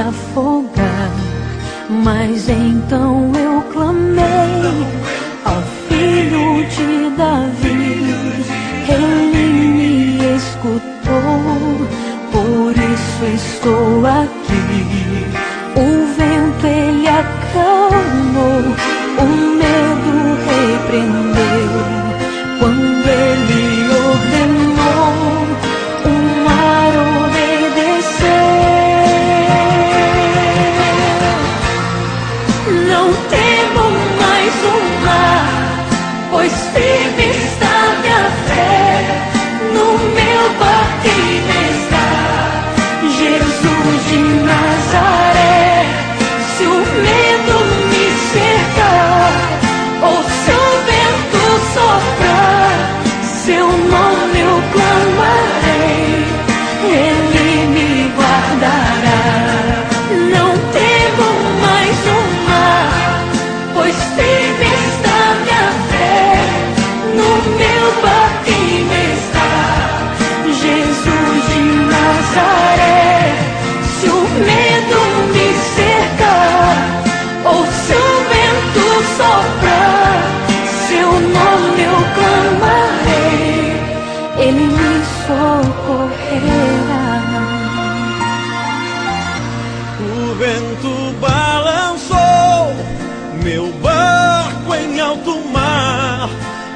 afogar. Mas então eu clamei ao Filho de Davi, ele me escutou, por isso estou aqui. O vento ele acalmou, o medo repreendeu, quando ele ordenou, o mar obedeceu. Não temo mais o mar, pois firme está minha fé, no meu barquinho está Jesus de Nazaré. Se o medo me cercar, ou se o vento soprar, seu nome eu clamarei, ele me guardará. Não temo mais o mar, pois firme está minha fé, no meu barquinho está Jesus de Nazaré. Se o medo me cercar, ou se o vento soprar, seu nome eu clamarei, ele me socorrerá. O vento balançou meu barco em alto mar,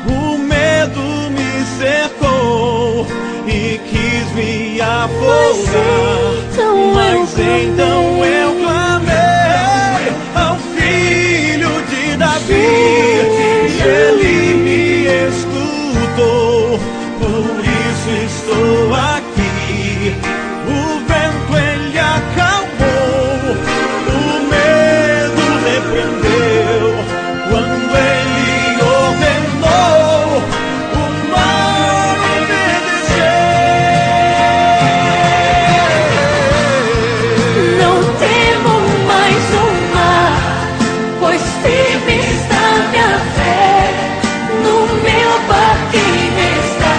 o medo me cercou e quis me afogar. Mas então eu clamei ao Filho de Davi, e ele me escutou, por isso estou aqui. O vento ele acalmou, o medo repreendeu, quando ele ordenou, o mar obedeceu. Não temo mais o mar, pois firme está minha fé, no meu barquinho está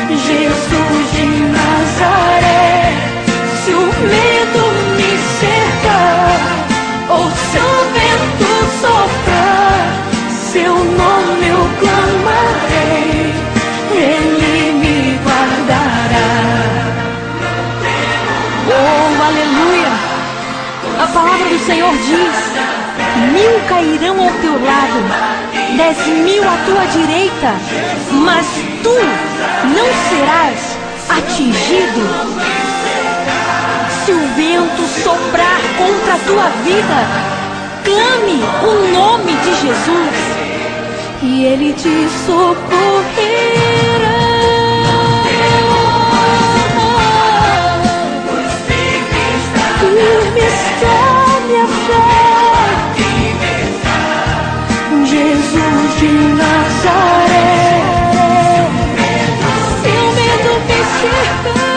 Jesus de Nazaré. Se o medo me cercar, ou se o vento soprar, seu nome eu clamarei, ele me guardará. Oh, aleluia! A palavra do Senhor diz: 1000 cairão ao teu lado, 10.000 à tua direita, mas tu não serás atingido. Se o vento soprar contra a tua vida, clame o nome de Jesus, e ele te socorrerá. Firme está minha fé, Jesus de Nazaré. Se o medo me cercar,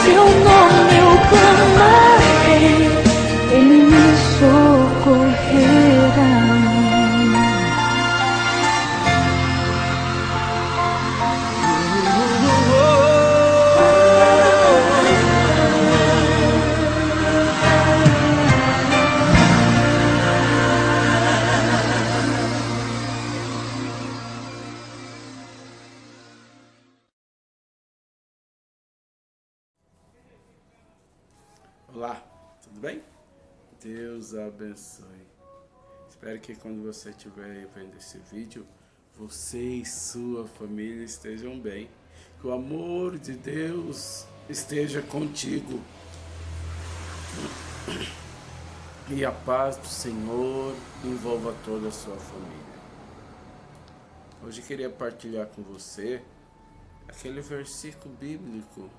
seu nome eu clamarei, ele me socorrerá. Olá, tudo bem? Deus abençoe. Espero que quando você estiver vendo esse vídeo, você e sua família estejam bem. Que o amor de Deus esteja contigo. E a paz do Senhor envolva toda a sua família. Hoje eu queria partilhar com você aquele versículo bíblico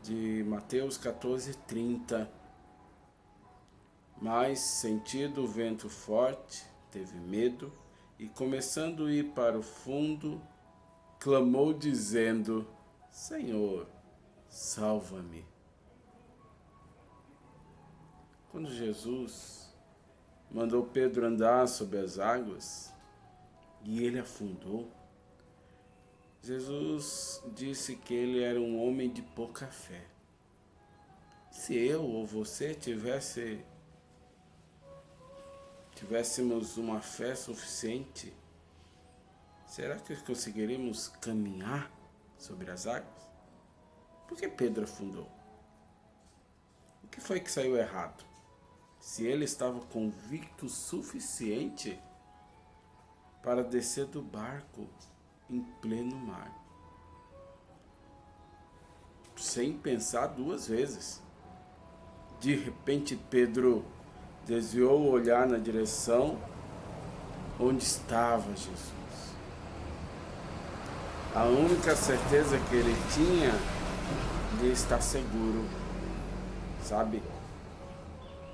de Mateus 14:30. Mas, sentindo o vento forte, teve medo e, começando a ir para o fundo, clamou dizendo: Senhor, salva-me. Quando Jesus mandou Pedro andar sobre as águas e ele afundou, Jesus disse que ele era um homem de pouca fé. se eu ou você tivéssemos uma fé suficiente, será que conseguiríamos caminhar sobre as águas? Por que Pedro afundou? O que foi que saiu errado? Se ele estava convicto o suficiente para descer do barco em pleno mar, sem pensar duas vezes. De repente Pedro desviou o olhar na direção onde estava Jesus. A única certeza que ele tinha de estar seguro, sabe?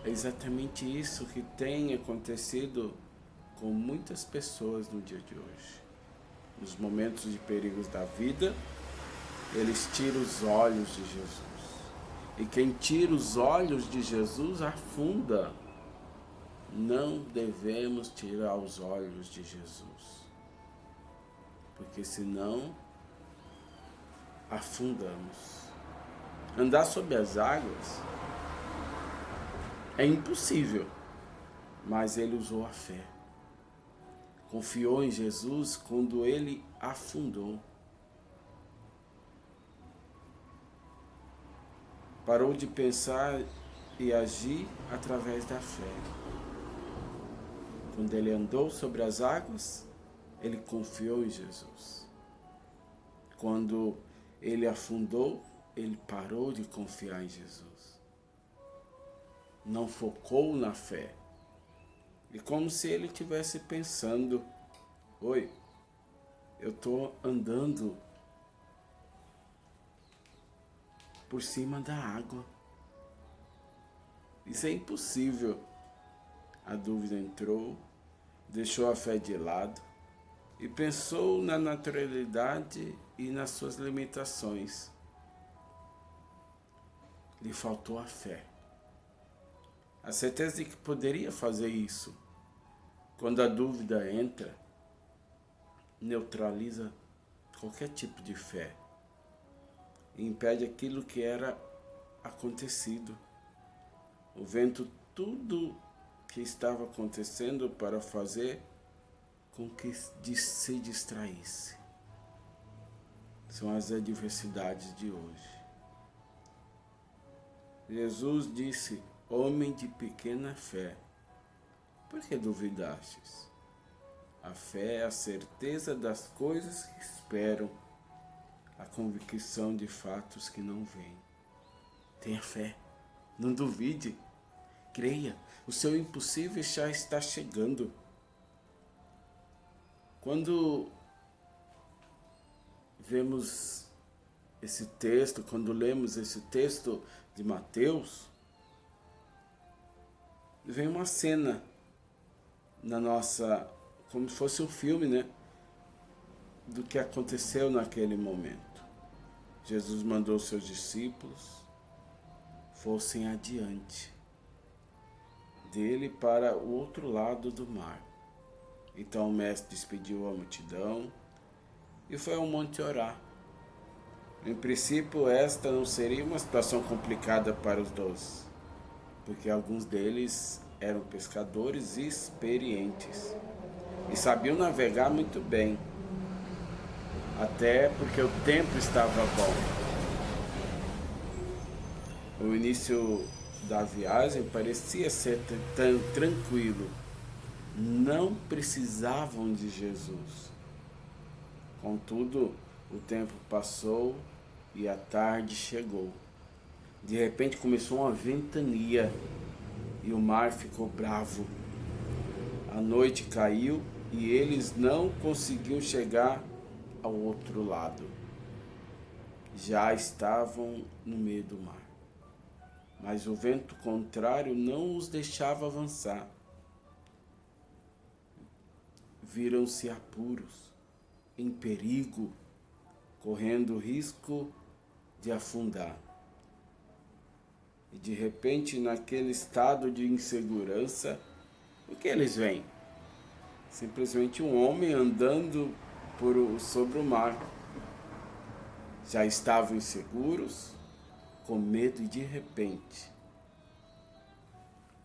É exatamente isso que tem acontecido com muitas pessoas no dia de hoje. Nos momentos de perigos da vida, eles tiram os olhos de Jesus. E quem tira os olhos de Jesus afunda. Não devemos tirar os olhos de Jesus, porque senão afundamos. Andar sobre as águas é impossível, mas ele usou a fé. Confiou em Jesus quando ele afundou. Parou de pensar e agir através da fé. Quando ele andou sobre as águas, ele confiou em Jesus. Quando ele afundou, ele parou de confiar em Jesus. Não focou na fé. E como se ele estivesse pensando: oi, eu estou andando por cima da água. Isso é impossível. A dúvida entrou, deixou a fé de lado e pensou na naturalidade e nas suas limitações. Lhe faltou a fé. A certeza de que poderia fazer isso. Quando a dúvida entra, neutraliza qualquer tipo de fé e impede aquilo que era acontecido. O vento, tudo que estava acontecendo para fazer com que se distraísse. São as adversidades de hoje. Jesus disse: homem de pequena fé, por que duvidastes? A fé é a certeza das coisas que esperam, a convicção de fatos que não veem. Tenha fé, não duvide, creia, o seu impossível já está chegando. Quando vemos esse texto, quando lemos esse texto de Mateus, vem uma cena na nossa, como se fosse um filme, né? Do que aconteceu naquele momento. Jesus mandou seus discípulos fossem adiante dele para o outro lado do mar. Então o mestre despediu a multidão e foi ao monte orar. Em princípio, esta não seria uma situação complicada para os 12, porque alguns deles eram pescadores experientes e sabiam navegar muito bem, até porque o tempo estava bom. O início da viagem parecia ser tão tranquilo. Não precisavam de Jesus. Contudo, o tempo passou e a tarde chegou. De repente começou uma ventania e o mar ficou bravo. A noite caiu e eles não conseguiam chegar ao outro lado. Já estavam no meio do mar, mas o vento contrário não os deixava avançar. Viram-se apuros, em perigo, correndo o risco de afundar. E de repente, naquele estado de insegurança, o que eles veem? Simplesmente um homem andando sobre o mar. Já estavam inseguros, com medo, e de repente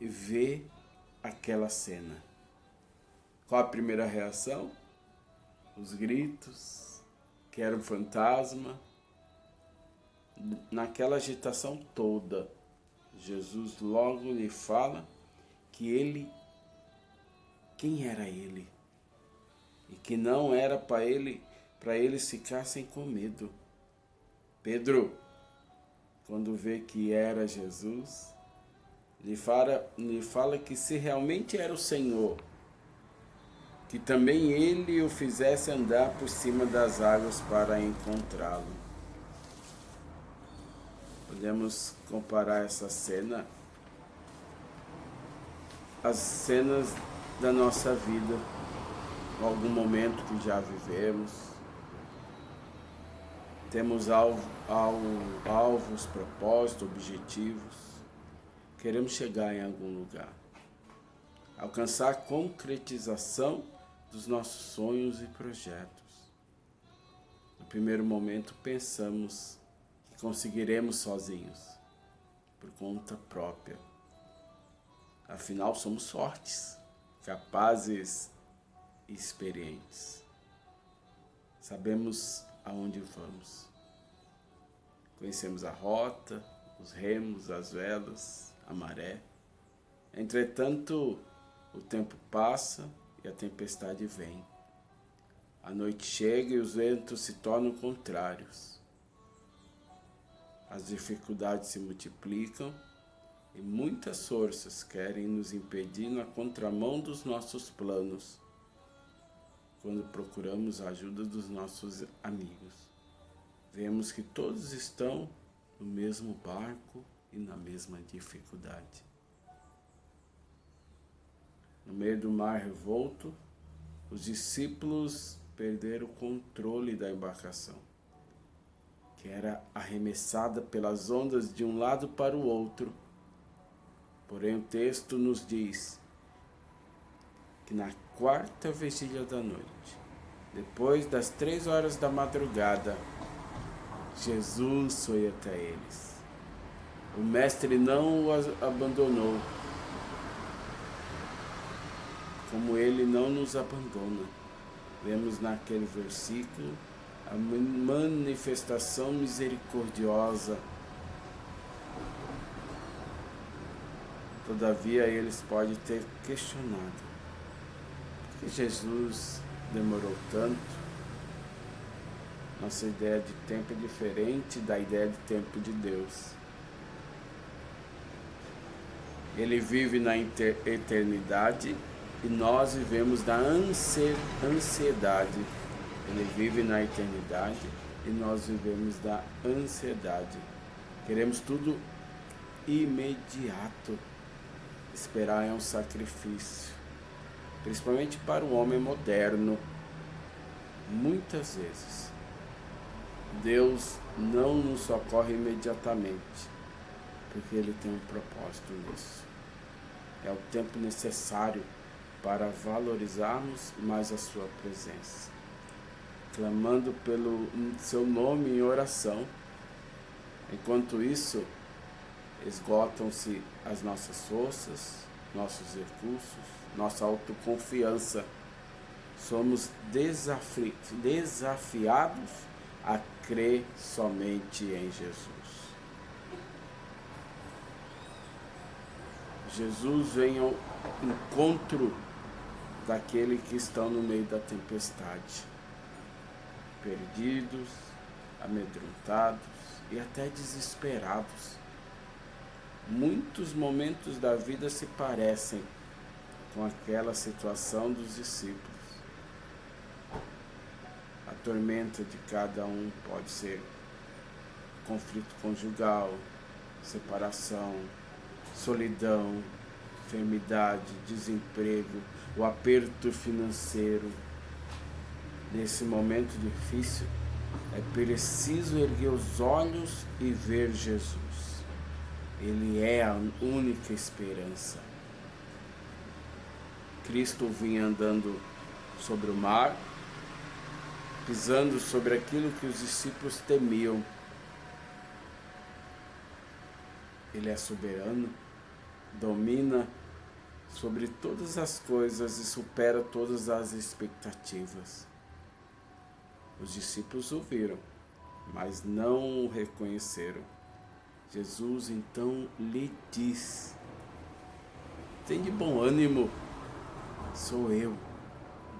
e vê aquela cena. Qual a primeira reação? Os gritos, que era um fantasma. Naquela agitação toda, Jesus logo lhe fala que ele, quem era ele? E que não era para eles ficassem com medo. Pedro, quando vê que era Jesus, lhe fala que se realmente era o Senhor, que também ele o fizesse andar por cima das águas para encontrá-lo. Podemos comparar essa cena às cenas da nossa vida, em algum momento que já vivemos. Temos alvos, propósitos, objetivos. Queremos chegar em algum lugar. Alcançar a concretização dos nossos sonhos e projetos. No primeiro momento pensamos que conseguiremos sozinhos, por conta própria. Afinal, somos fortes, capazes e experientes. Sabemos aonde vamos. Conhecemos a rota, os remos, as velas, a maré. Entretanto, o tempo passa e a tempestade vem. A noite chega e os ventos se tornam contrários. As dificuldades se multiplicam e muitas forças querem nos impedir na contramão dos nossos planos, quando procuramos a ajuda dos nossos amigos. Vemos que todos estão no mesmo barco e na mesma dificuldade. No meio do mar revolto, os discípulos perderam o controle da embarcação, que era arremessada pelas ondas de um lado para o outro. Porém, o texto nos diz que na quarta vigília da noite, depois das 3 horas da madrugada, Jesus foi até eles. O Mestre não os abandonou, como Ele não nos abandona. Vemos naquele versículo a manifestação misericordiosa. Todavia, eles podem ter questionado: por que Jesus demorou tanto? Nossa ideia de tempo é diferente da ideia de tempo de Deus. Ele vive na eternidade e nós vivemos na ansiedade. Ele vive na eternidade e nós vivemos da ansiedade. Queremos tudo imediato. Esperar é um sacrifício, principalmente para o homem moderno. Muitas vezes, Deus não nos socorre imediatamente, porque Ele tem um propósito nisso. É o tempo necessário para valorizarmos mais a Sua presença, clamando pelo Seu nome em oração. Enquanto isso, esgotam-se as nossas forças, nossos recursos, nossa autoconfiança. Somos desafiados a crer somente em Jesus. Jesus vem ao encontro daqueles que estão no meio da tempestade, perdidos, amedrontados e até desesperados. Muitos momentos da vida se parecem com aquela situação dos discípulos. A tormenta de cada um pode ser conflito conjugal, separação, solidão, enfermidade, desemprego, o aperto financeiro. Nesse momento difícil, é preciso erguer os olhos e ver Jesus. Ele é a única esperança. Cristo vinha andando sobre o mar, pisando sobre aquilo que os discípulos temiam. Ele é soberano, domina sobre todas as coisas e supera todas as expectativas. Os discípulos o viram, mas não o reconheceram. Jesus então lhe diz: tem de bom ânimo, sou eu,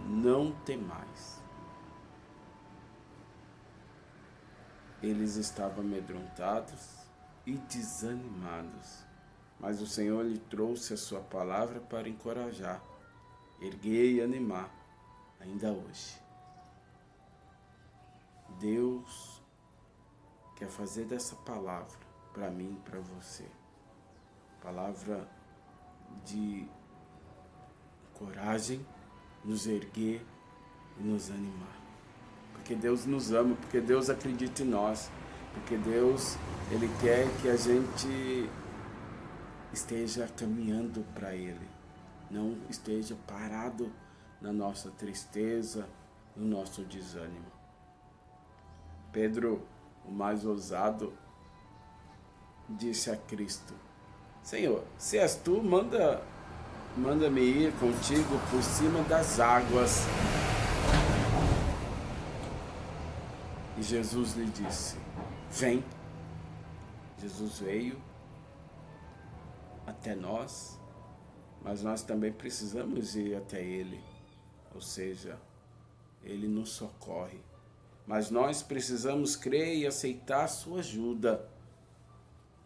não temais. Eles estavam amedrontados e desanimados, mas o Senhor lhe trouxe a sua palavra para encorajar, erguer e animar, ainda hoje. Deus quer fazer dessa palavra para mim e para você, palavra de coragem, nos erguer e nos animar. Porque Deus nos ama, porque Deus acredita em nós, porque Deus, Ele quer que a gente esteja caminhando para Ele, não esteja parado na nossa tristeza, no nosso desânimo. Pedro, o mais ousado, disse a Cristo: Senhor, se és tu, manda-me ir contigo por cima das águas. E Jesus lhe disse: vem. Jesus veio até nós, mas nós também precisamos ir até Ele. Ou seja, Ele nos socorre. Mas nós precisamos crer e aceitar a sua ajuda.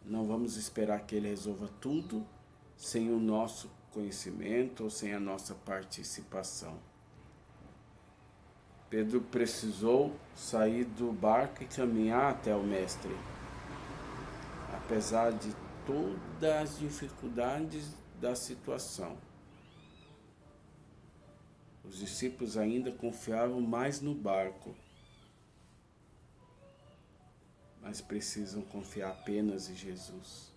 Não vamos esperar que Ele resolva tudo sem o nosso conhecimento ou sem a nossa participação. Pedro precisou sair do barco e caminhar até o Mestre. Apesar de todas as dificuldades da situação, os discípulos ainda confiavam mais no barco, mas precisam confiar apenas em Jesus.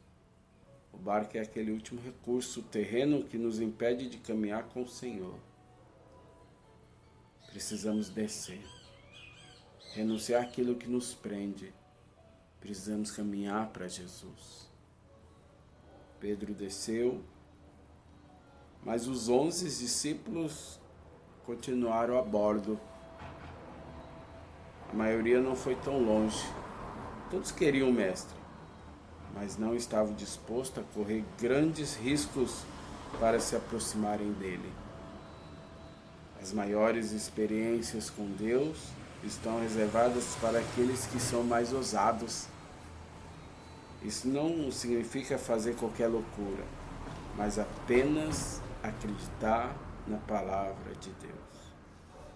O barco é aquele último recurso terreno que nos impede de caminhar com o Senhor. Precisamos descer, renunciar àquilo que nos prende. Precisamos caminhar para Jesus. Pedro desceu, mas os 11 discípulos continuaram a bordo. A maioria não foi tão longe. Todos queriam o Mestre, mas não estavam dispostos a correr grandes riscos para se aproximarem dele. As maiores experiências com Deus estão reservadas para aqueles que são mais ousados. Isso não significa fazer qualquer loucura, mas apenas acreditar na palavra de Deus,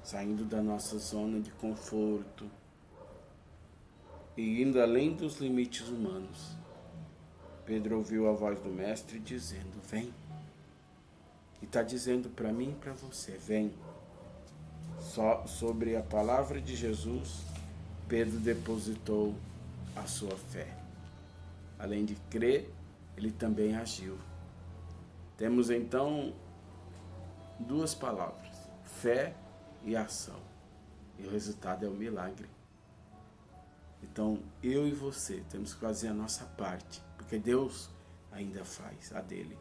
saindo da nossa zona de conforto e indo além dos limites humanos. Pedro ouviu a voz do Mestre dizendo: vem. E está dizendo para mim e para você: vem. Só sobre a palavra de Jesus, Pedro depositou a sua fé. Além de crer, ele também agiu. Temos então duas palavras: fé e ação. E o resultado é o milagre. Então, eu e você temos que fazer a nossa parte, porque Deus ainda faz a dele.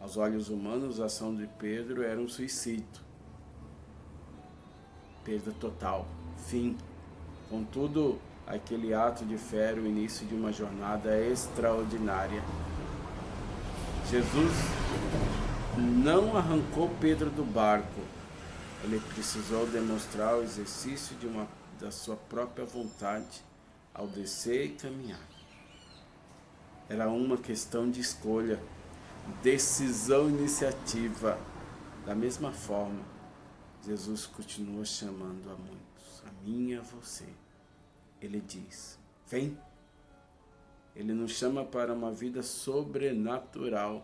Aos olhos humanos, a ação de Pedro era um suicídio. Perda total, fim. Contudo, aquele ato de fé era o início de uma jornada extraordinária. Jesus não arrancou Pedro do barco. Ele precisou demonstrar o exercício da sua própria vontade ao descer e caminhar. Era uma questão de escolha, decisão, iniciativa. Da mesma forma, Jesus continua chamando a muitos, a mim e a você. Ele diz: vem. Ele nos chama para uma vida sobrenatural,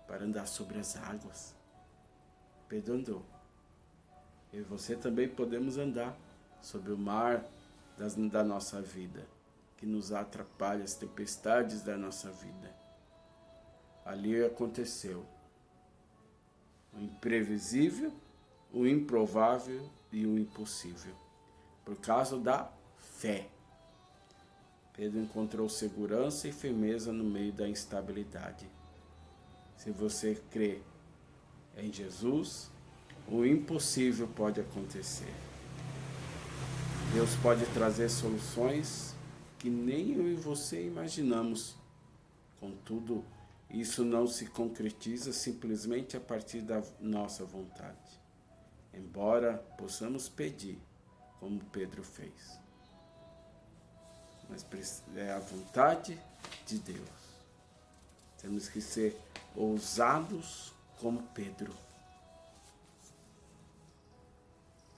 para andar sobre as águas. Pedro andou. Eu e você também podemos andar sobre o mar da nossa vida, que nos atrapalha, as tempestades da nossa vida. Ali aconteceu o imprevisível, o improvável e o impossível, por causa da fé. Pedro encontrou segurança e firmeza no meio da instabilidade. Se você crê em Jesus, o impossível pode acontecer. Deus pode trazer soluções que nem eu e você imaginamos. Contudo, isso não se concretiza simplesmente a partir da nossa vontade, embora possamos pedir, como Pedro fez. Mas é a vontade de Deus. Temos que ser ousados como Pedro.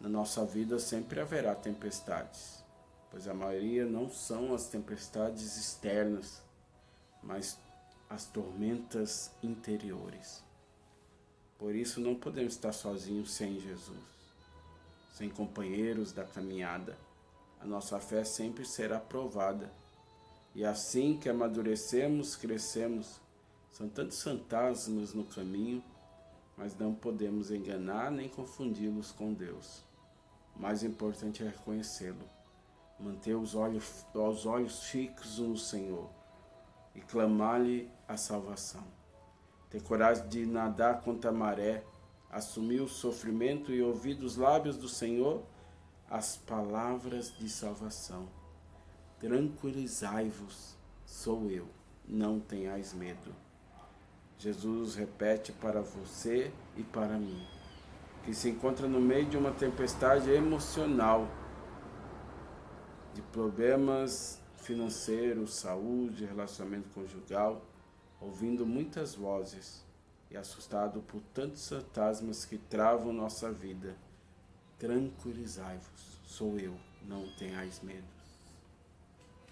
Na nossa vida sempre haverá tempestades, pois a maioria não são as tempestades externas, mas as tormentas interiores. Por isso não podemos estar sozinhos sem Jesus, sem companheiros da caminhada. A nossa fé sempre será provada. E assim que amadurecemos, crescemos. São tantos fantasmas no caminho, mas não podemos enganar nem confundi-los com Deus. O mais importante é reconhecê-lo, manter os olhos fixos no Senhor e clamar-lhe a salvação. Ter coragem de nadar contra a maré, assumir o sofrimento e ouvir dos lábios do Senhor as palavras de salvação. Tranquilizai-vos, sou eu, não tenhais medo. Jesus repete para você e para mim, que se encontra no meio de uma tempestade emocional, de problemas financeiros, saúde, relacionamento conjugal, ouvindo muitas vozes e assustado por tantos fantasmas que travam nossa vida. Tranquilizai-vos, sou eu, não tenhais medo.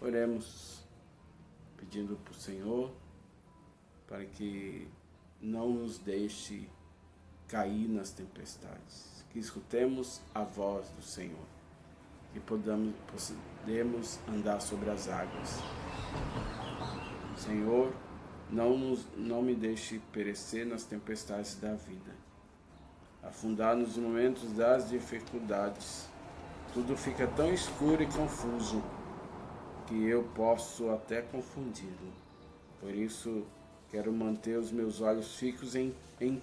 Oremos, pedindo para o Senhor, para que não nos deixe cair nas tempestades, que escutemos a voz do Senhor, que podemos andar sobre as águas. Senhor, não me deixe perecer nas tempestades da vida, afundar nos momentos das dificuldades. Tudo fica tão escuro e confuso que eu posso até confundi-lo. Por isso, quero manter os meus olhos fixos em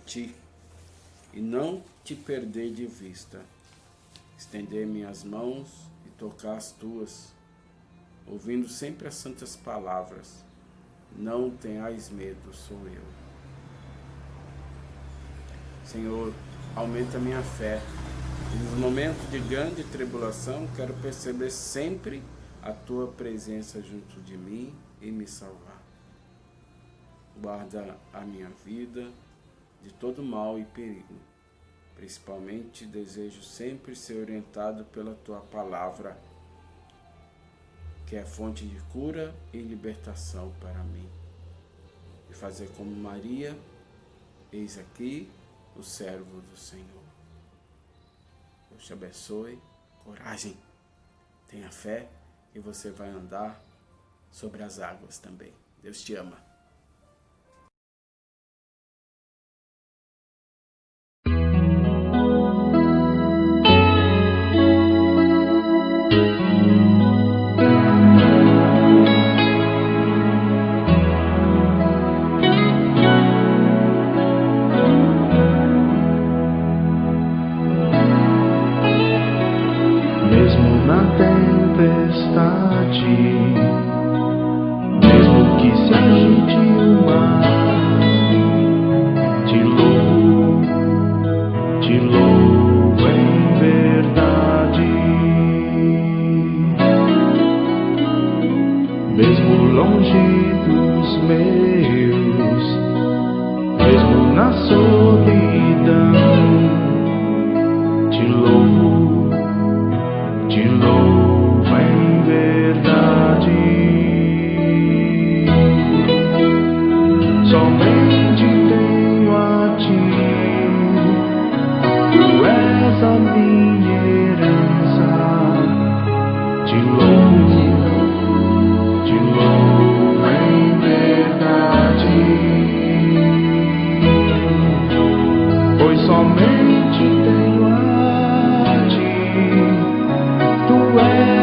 Ti e não Te perder de vista. Estender minhas mãos e tocar as Tuas, ouvindo sempre as santas palavras. Não tenhais medo, sou eu. Senhor, aumenta minha fé. E nos momentos de grande tribulação, quero perceber sempre a Tua presença junto de mim e me salvar. Guarda a minha vida de todo mal e perigo. Principalmente desejo sempre ser orientado pela Tua palavra, que é fonte de cura e libertação para mim. E fazer como Maria, eis aqui o servo do Senhor. Deus te abençoe, coragem, tenha fé e você vai andar sobre as águas também. Deus te ama. Mesmo na tempestade, mesmo que se agite o mar, te louvo em verdade. Mesmo longe dos meus, mesmo na solidão, te louvo em verdade. Somente tenho a Ti, Tu és a minha herança. Te louvo em verdade. Pois somente tenho a Ti, Tu és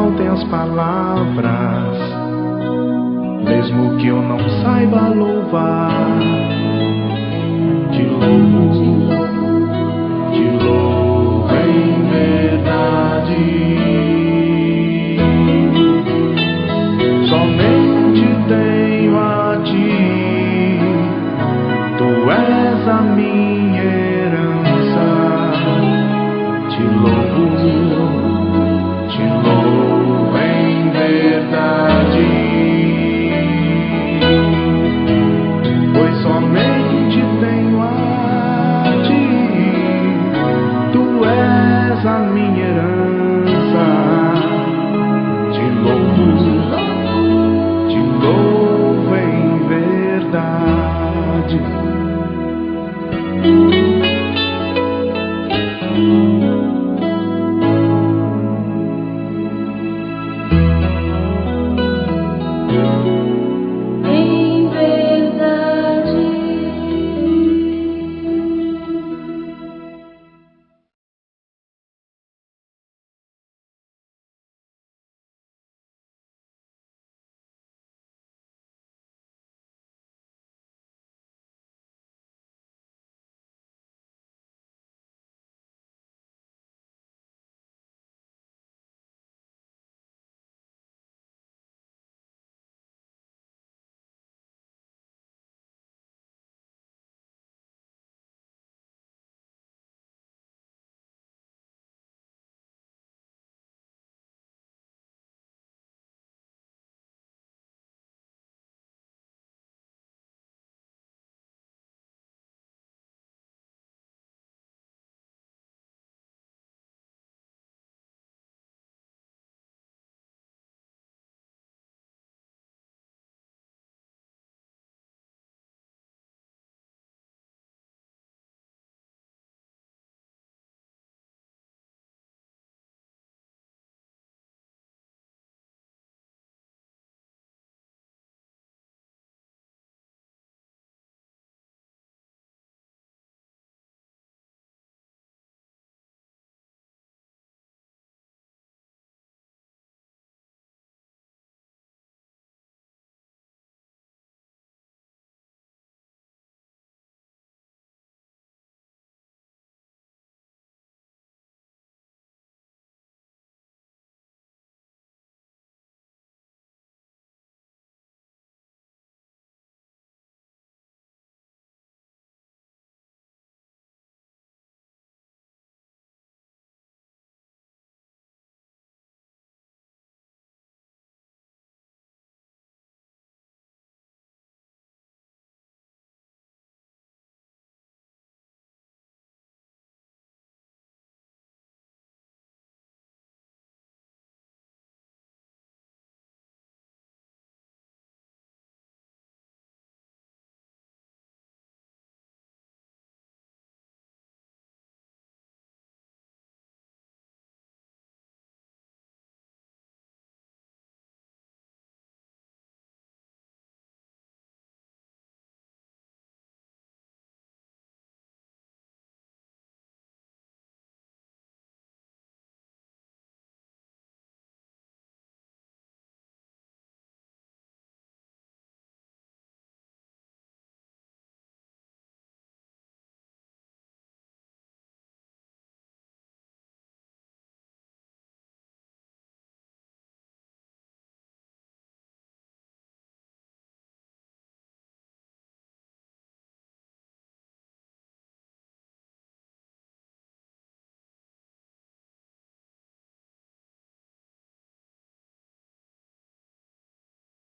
faltem as palavras, mesmo que eu não saiba louvar, te louvo.